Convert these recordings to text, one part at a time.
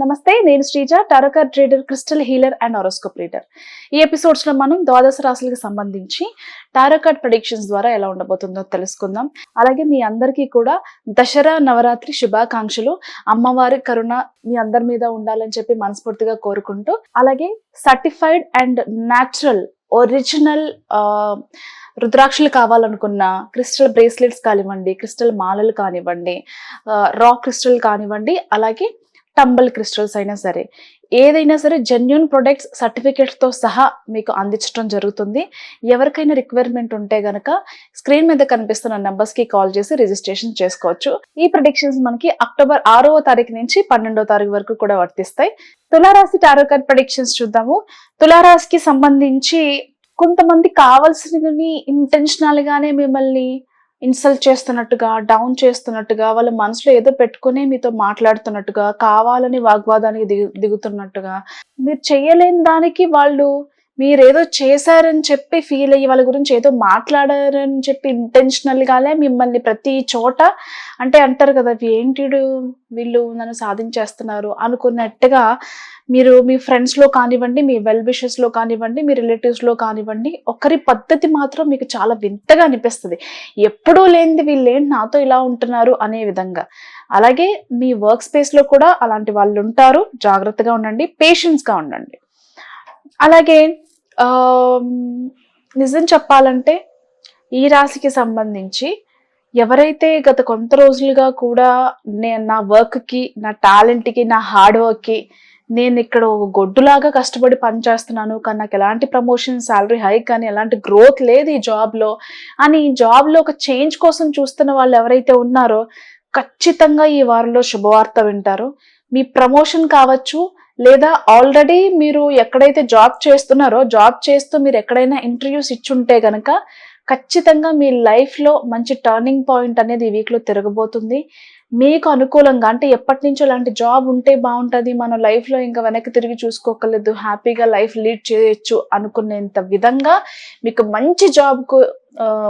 నమస్తే, నేను Sreeja, tarot card reader, crystal healer and horoscope reader. ఈ ఎపిసోడ్స్ లో మనం ద్వాదశ రాశులకు సంబంధించి టారో కార్డ్ ప్రెడిక్షన్స్ ద్వారా ఎలా ఉండబోతుందో తెలుసుకుందాం. అలాగే మీ అందరికీ కూడా దసరా నవరాత్రి శుభాకాంక్షలు. అమ్మవారి కరుణ మీ అందరి మీద ఉండాలని చెప్పి మనస్ఫూర్తిగా కోరుకుంటూ, అలాగే సర్టిఫైడ్ అండ్ న్యాచురల్ ఒరిజినల్ రుద్రాక్షలు కావాలనుకున్న క్రిస్టల్ బ్రేస్లెట్స్ కానివ్వండి, క్రిస్టల్ మాలలు కానివ్వండి, రా క్రిస్టల్ కానివ్వండి, అలాగే టంబల్ క్రిస్టల్స్ అయినా సరే, ఏదైనా సరే జెన్యూన్ ప్రొడక్ట్స్ సర్టిఫికేట్స్తో సహా మీకు అందించడం జరుగుతుంది. ఎవరికైనా రిక్వైర్మెంట్ ఉంటే గనక స్క్రీన్ మీద కనిపిస్తున్న నెంబర్స్కి కాల్ చేసి రిజిస్ట్రేషన్ చేసుకోవచ్చు. ఈ ప్రెడిక్షన్స్ మనకి అక్టోబర్ 6వ తారీఖు నుంచి 12వ తారీఖు వరకు కూడా వర్తిస్తాయి. తులారాశి టారో కార్డ్ ప్రెడిక్షన్స్ చూద్దాము. తులారాశికి సంబంధించి కొంతమంది కావాల్సినవి ఇంటెన్షనల్ గానే మిమ్మల్ని ఇన్సల్ట్ చేస్తున్నట్టుగా, డౌన్ చేస్తున్నట్టుగా, వాళ్ళ మనసులో ఏదో పెట్టుకునే మీతో మాట్లాడుతున్నట్టుగా, కావాలని వాగ్వాదానికి దిగుతున్నట్టుగా, మీరు చేయలేని దానికి వాళ్ళు మీరేదో చేశారని చెప్పి ఫీల్ అయ్యి వాళ్ళ గురించి ఏదో మాట్లాడారని చెప్పి ఇంటెన్షనల్ గానే మిమ్మల్ని ప్రతి చోట అంటే అంటారు కదా, ఏంటిడు వీళ్ళు నన్ను సాధించేస్తున్నారు అనుకున్నట్టుగా మీరు మీ ఫ్రెండ్స్లో కానివ్వండి, మీ వెల్ విషెస్లో కానివ్వండి, మీ రిలేటివ్స్లో కానివ్వండి, ఒకరి పద్ధతి మాత్రం మీకు చాలా వింతగా అనిపిస్తుంది. ఎప్పుడూ లేనిది వీళ్ళేంటి నాతో ఇలా ఉంటున్నారు అనే విధంగా. అలాగే మీ వర్క్ స్పేస్లో కూడా అలాంటి వాళ్ళు ఉంటారు. జాగ్రత్తగా ఉండండి, పేషెన్స్గా ఉండండి. అలాగే నిజం చెప్పాలంటే ఈ రాశికి సంబంధించి ఎవరైతే గత కొంత రోజులుగా కూడా నా వర్క్కి, నా టాలెంట్కి, నా హార్డ్ వర్క్కి నేను ఇక్కడ ఒక గొడ్డులాగా కష్టపడి పనిచేస్తున్నాను, కానీ నాకు ఎలాంటి ప్రమోషన్, శాలరీ హైక్ కానీ ఎలాంటి గ్రోత్ లేదు ఈ జాబ్లో అని జాబ్లో ఒక చేంజ్ కోసం చూస్తున్న వాళ్ళు ఎవరైతే ఉన్నారో ఖచ్చితంగా ఈ వారంలో శుభవార్త వింటారు. మీ ప్రమోషన్ కావచ్చు, లేదా ఆల్రెడీ మీరు ఎక్కడైతే జాబ్ చేస్తున్నారో జాబ్ చేస్తూ మీరు ఎక్కడైనా ఇంటర్వ్యూస్ ఇచ్చుంటే కనుక ఖచ్చితంగా మీ లైఫ్లో మంచి టర్నింగ్ పాయింట్ అనేది ఈ వీక్లో తిరగబోతుంది. మీకు అనుకూలంగా, అంటే ఎప్పటి నుంచో ఇలాంటి జాబ్ ఉంటే బాగుంటుంది, మన లైఫ్లో ఇంకా వెనక్కి తిరిగి చూసుకోకలేదు, హ్యాపీగా లైఫ్ లీడ్ చేయొచ్చు అనుకునేంత విధంగా మీకు మంచి జాబ్కు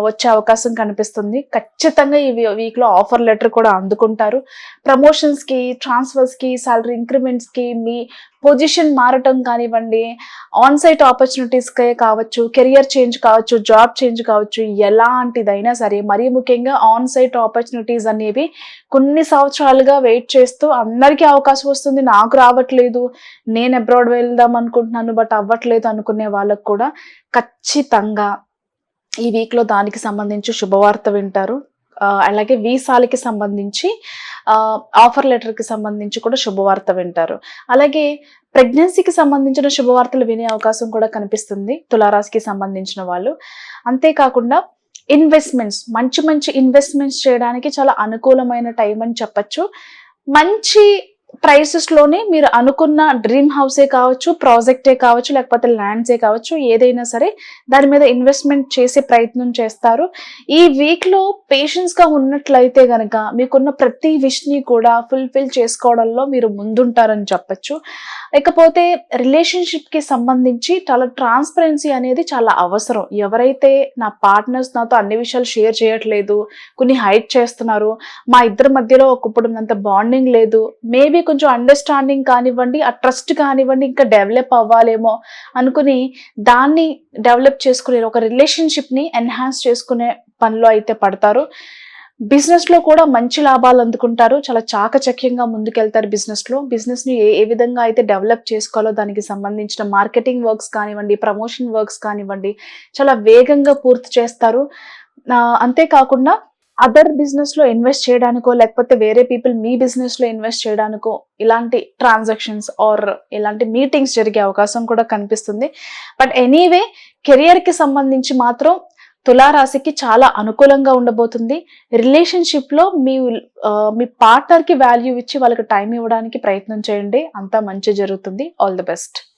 వచ్చే అవకాశం కనిపిస్తుంది. ఖచ్చితంగా ఈ వీక్లో ఆఫర్ లెటర్ కూడా అందుకుంటారు. ప్రమోషన్స్కి, ట్రాన్స్ఫర్స్కి, సాలరీ ఇంక్రిమెంట్స్కి, మీ పొజిషన్ మారటం కానివ్వండి, ఆన్ సైట్ ఆపర్చునిటీస్కే కావచ్చు, కెరియర్ చేంజ్ కావచ్చు, జాబ్ చేంజ్ కావచ్చు, ఎలాంటిదైనా సరే, మరీ ముఖ్యంగా ఆన్ సైట్ ఆపర్చునిటీస్ అనేవి కొన్ని సంవత్సరాలుగా వెయిట్ చేస్తూ అందరికీ అవకాశం వస్తుంది, నాకు రావట్లేదు, నేను అబ్రాడ్ వెళ్దాం అనుకుంటున్నాను బట్ అవ్వట్లేదు అనుకునే వాళ్ళకు కూడా ఖచ్చితంగా ఈ వీక్లో దానికి సంబంధించి శుభవార్త వింటారు. అలాగే వీసాలకి సంబంధించి, ఆఫర్ లెటర్కి సంబంధించి కూడా శుభవార్త వింటారు. అలాగే ప్రెగ్నెన్సీకి సంబంధించిన శుభవార్తలు వినే అవకాశం కూడా కనిపిస్తుంది తులారాశికి సంబంధించిన వాళ్ళు. అంతేకాకుండా ఇన్వెస్ట్మెంట్స్, మంచి మంచి ఇన్వెస్ట్మెంట్స్ చేయడానికి చాలా అనుకూలమైన టైం అని చెప్పచ్చు. మంచి ప్రైసెస్లోనే మీరు అనుకున్న డ్రీమ్ హౌసే కావచ్చు, ప్రాజెక్టే కావచ్చు, లేకపోతే ల్యాండ్సే కావచ్చు, ఏదైనా సరే దాని మీద ఇన్వెస్ట్మెంట్ చేసే ప్రయత్నం చేస్తారు. ఈ వీక్లో పేషెన్స్గా ఉన్నట్లయితే కనుక మీకున్న ప్రతి విష్ని కూడా ఫుల్ఫిల్ చేసుకోవడంలో మీరు ముందుంటారని చెప్పచ్చు. ఇకపోతే రిలేషన్షిప్కి సంబంధించి చాలా ట్రాన్స్పరెన్సీ అనేది చాలా అవసరం. ఎవరైతే నా పార్ట్నర్స్ నాతో అన్ని విషయాలు షేర్ చేయట్లేదు, కొన్ని హైడ్ చేస్తున్నారు, మా ఇద్దరి మధ్యలో ఒకప్పుడున్నంత బాండింగ్ లేదు, మేబీ కొంచెం అండర్స్టాండింగ్ కానివ్వండి, ఆ ట్రస్ట్ కానివ్వండి ఇంకా డెవలప్ అవ్వాలేమో అనుకుని దాన్ని డెవలప్ చేసుకునే ఒక రిలేషన్షిప్ని ఎన్హాన్స్ చేసుకునే పనిలో అయితే పడతారు. బిజినెస్లో కూడా మంచి లాభాలు అందుకుంటారు. చాలా చాకచక్యంగా ముందుకెళ్తారు బిజినెస్ని ఏ విధంగా అయితే డెవలప్ చేసుకోవాలో దానికి సంబంధించిన మార్కెటింగ్ వర్క్స్ కానివ్వండి, ప్రమోషన్ వర్క్స్ కానివ్వండి చాలా వేగంగా పూర్తి చేస్తారు. అంతేకాకుండా అదర్ బిజినెస్లో ఇన్వెస్ట్ చేయడానికో, లేకపోతే వేరే పీపుల్ మీ బిజినెస్లో ఇన్వెస్ట్ చేయడానికో ఇలాంటి ట్రాన్సాక్షన్స్ ఆర్ ఇలాంటి మీటింగ్స్ జరిగే అవకాశం కూడా కనిపిస్తుంది. బట్ ఎనీవే కెరియర్కి సంబంధించి మాత్రం తులారాశికి చాలా అనుకూలంగా ఉండబోతుంది. రిలేషన్షిప్లో మీ పార్ట్నర్కి వాల్యూ ఇచ్చి వాళ్ళకి టైం ఇవ్వడానికి ప్రయత్నం చేయండి, అంతా మంచి జరుగుతుంది. All the best.